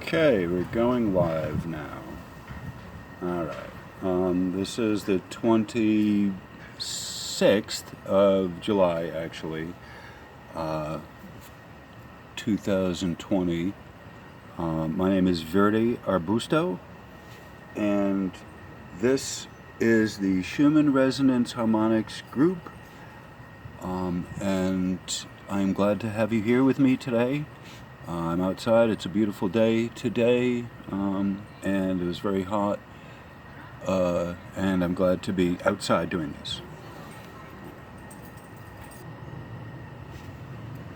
Okay, we're going live now. Alright. This is the 26th of July, actually, 2020. My name is Verde Arbusto, and this is the Schumann Resonance Harmonics Group, and I'm glad to have you here with me today. I'm outside. It's a beautiful day today, and it was very hot, and I'm glad to be outside doing this.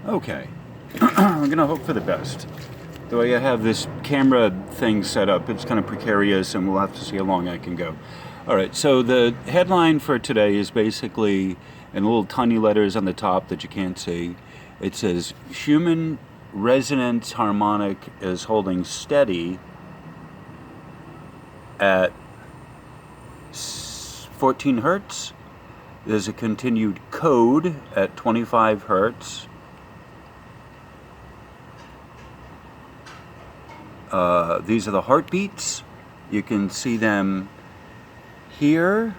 Okay, I'm gonna hope for the best. The way I have this camera thing set up, it's kind of precarious, and we'll have to see how long I can go. Alright, so the headline for today is basically in little tiny letters on the top that you can't see. It says, Schumann Resonance Harmonic is holding steady at 14 hertz. There's a continued code at 25 hertz. These are the heartbeats. You can see them here.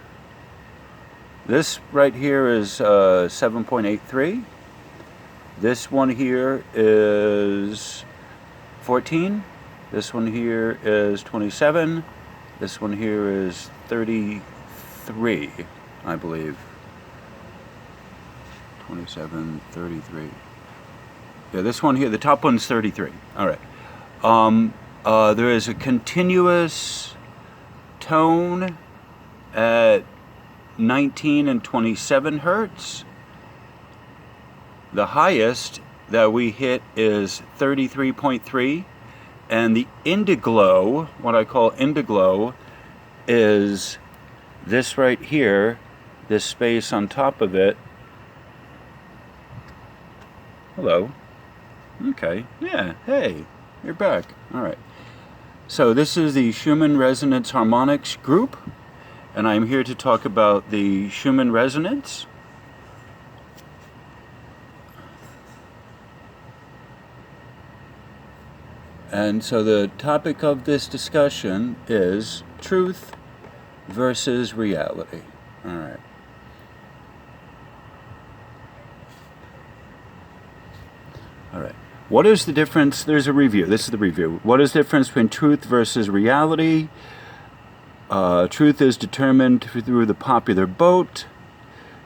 This right here is 7.83. This one here is 14. This one here is 27. This one here is 33, I believe. 27, 33. Yeah, this one here, the top one's 33. All right. There is a continuous tone at 19 and 27 hertz. The highest that we hit is 33.3, and the indiglow, what I call indiglow, is this right here, this space on top of it. Hello. Okay, yeah, hey, you're back. All right. So this is the Schumann Resonance Harmonics Group, and I'm here to talk about the Schumann resonance. And so the topic of this discussion is truth versus reality. All right. All right. What is the difference? There's a review. This is the review. What is the difference between truth versus reality? Truth is determined through the popular vote.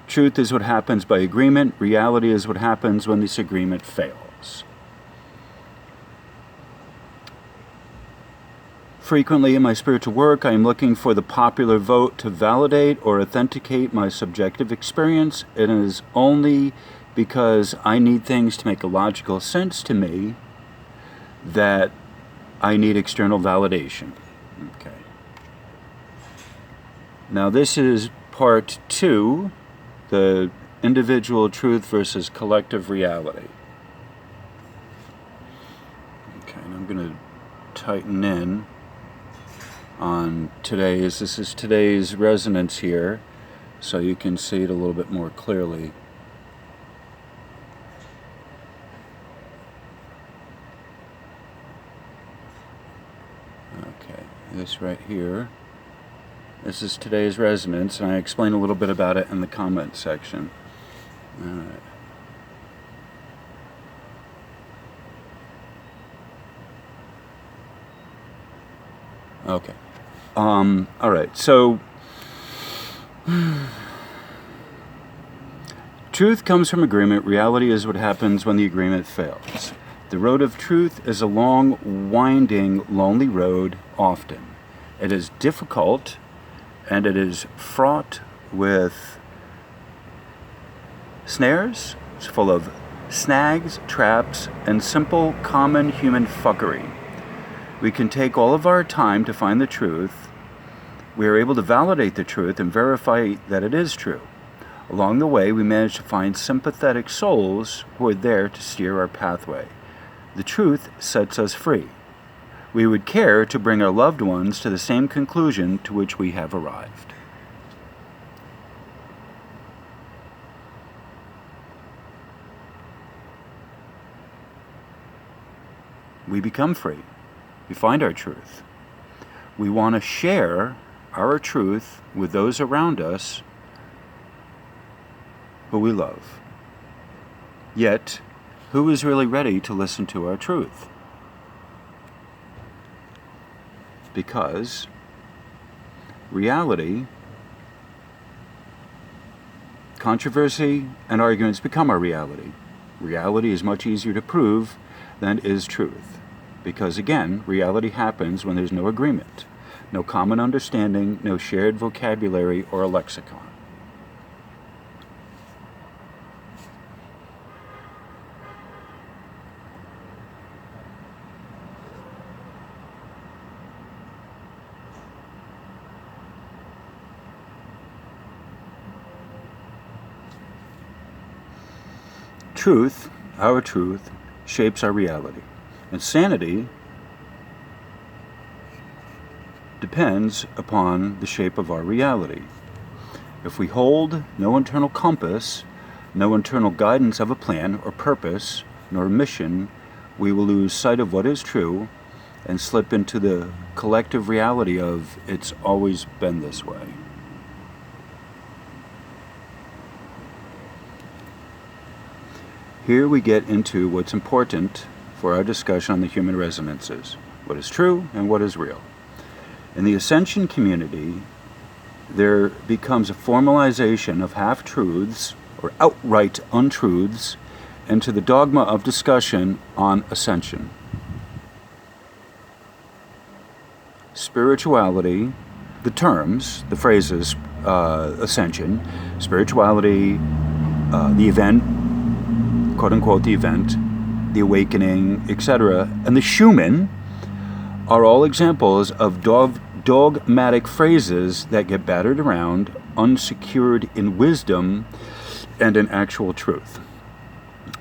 Truth is what happens by agreement. Reality is what happens when this agreement fails. Frequently in my spiritual work, I am looking for the popular vote to validate or authenticate my subjective experience. It is only because I need things to make a logical sense to me that I need external validation. Okay. Now this is part 2, the individual truth versus collective reality. Okay, and I'm going to tighten in on this is today's resonance here, so you can see it a little bit more clearly. Okay, this right here, this is today's resonance, and I explain a little bit about it in the comment section. All right. Okay. All right, so truth comes from agreement. Reality is what happens when the agreement fails. The road of truth is a long, winding, lonely road often. It is difficult, and it is fraught with snares. It's full of snags, traps, and simple, common human fuckery. We can take all of our time to find the truth. We are able to validate the truth and verify that it is true. Along the way, we manage to find sympathetic souls who are there to steer our pathway. The truth sets us free. We would care to bring our loved ones to the same conclusion to which we have arrived. we become free. We find our truth. We want to share our truth with those around us who we love. Yet, who is really ready to listen to our truth? Because reality, controversy, and arguments become our reality. Reality is much easier to prove than is truth. Because again, reality happens when there's no agreement, no common understanding, no shared vocabulary or a lexicon. Truth, our truth, shapes our reality. Insanity depends upon the shape of our reality. If we hold no internal compass, no internal guidance of a plan or purpose, nor mission, we will lose sight of what is true and slip into the collective reality of it's always been this way. Here we get into what's important for our discussion on the human resonances, what is true and what is real. In the Ascension community, there becomes a formalization of half-truths or outright untruths into the dogma of discussion on ascension. Spirituality, the terms, the phrases, ascension, spirituality, the event, quote-unquote the event, the awakening, etc., and the Schumann are all examples of dogmatic phrases that get battered around, unsecured in wisdom and in actual truth.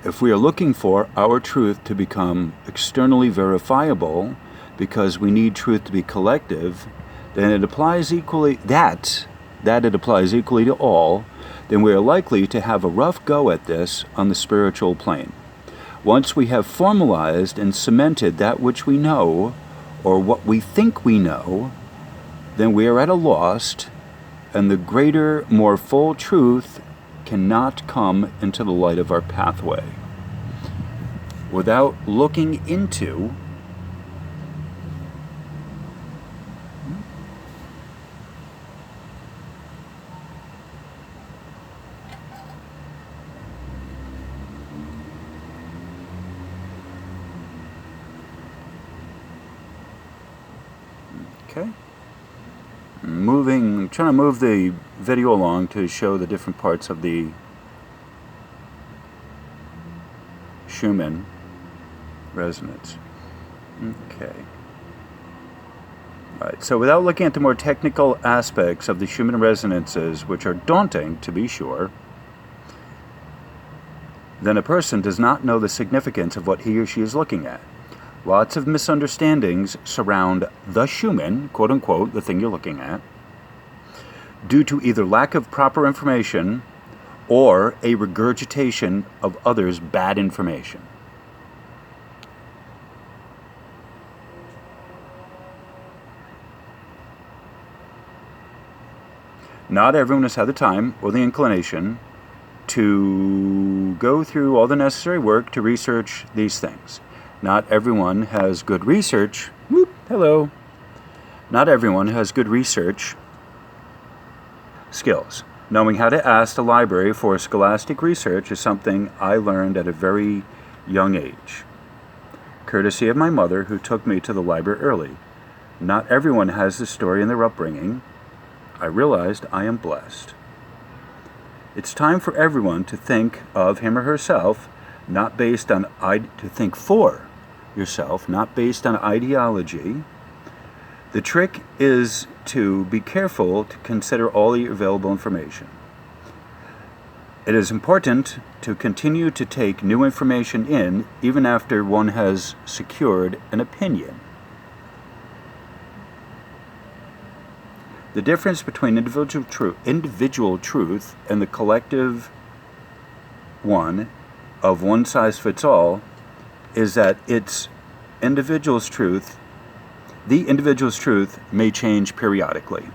If we are looking for our truth to become externally verifiable, because we need truth to be collective, then it applies equally, that it applies equally to all, then we are likely to have a rough go at this on the spiritual plane. Once we have formalized and cemented that which we know, or what we think we know, then we are at a loss, and the greater, more full truth cannot come into the light of our pathway. Without looking into Okay. Trying to move the video along to show the different parts of the Schumann resonance. Okay. Alright, so without looking at the more technical aspects of the Schumann resonances, which are daunting to be sure, then a person does not know the significance of what he or she is looking at. Lots of misunderstandings surround the Schumann, quote-unquote, the thing you're looking at, due to either lack of proper information or a regurgitation of others' bad information. Not everyone has had the time or the inclination to go through all the necessary work to research these things. Not everyone has good research. Hello. Not everyone has good research skills. Knowing how to ask the library for scholastic research is something I learned at a very young age, courtesy of my mother, who took me to the library early. Not everyone has this story in their upbringing. I realized I am blessed. It's time for everyone to think of him or herself, not based on to think for yourself, not based on ideology. The trick is to be careful to consider all the available information. It is important to continue to take new information in even after one has secured an opinion. The difference between individual truth and the collective one of one size fits all is that it's individual's truth may change periodically.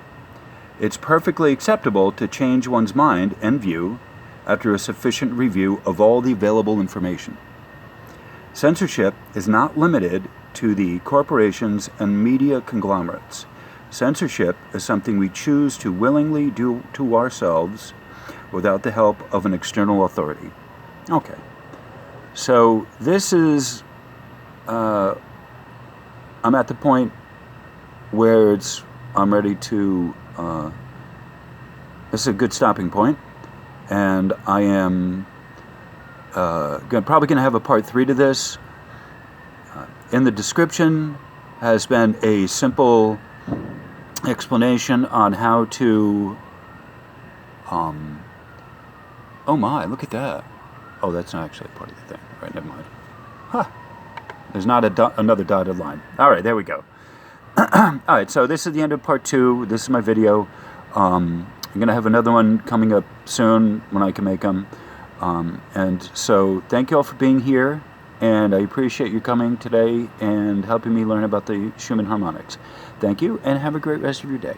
It's perfectly acceptable to change one's mind and view after a sufficient review of all the available information. Censorship is not limited to the corporations and media conglomerates. Censorship is something we choose to willingly do to ourselves without the help of an external authority. Okay. So this is, I'm at the point where I'm ready to, this is a good stopping point, and I am probably going to have a part 3 to this. In the description has been a simple explanation on how to, oh my, look at that. Oh, that's not actually part of the thing. All right, never mind. Huh. There's not another dotted line. All right, there we go. All right, so this is the end of part 2. This is my video. I'm going to have another one coming up soon when I can make them. And so thank you all for being here, and I appreciate you coming today and helping me learn about the Schumann harmonics. Thank you, and have a great rest of your day.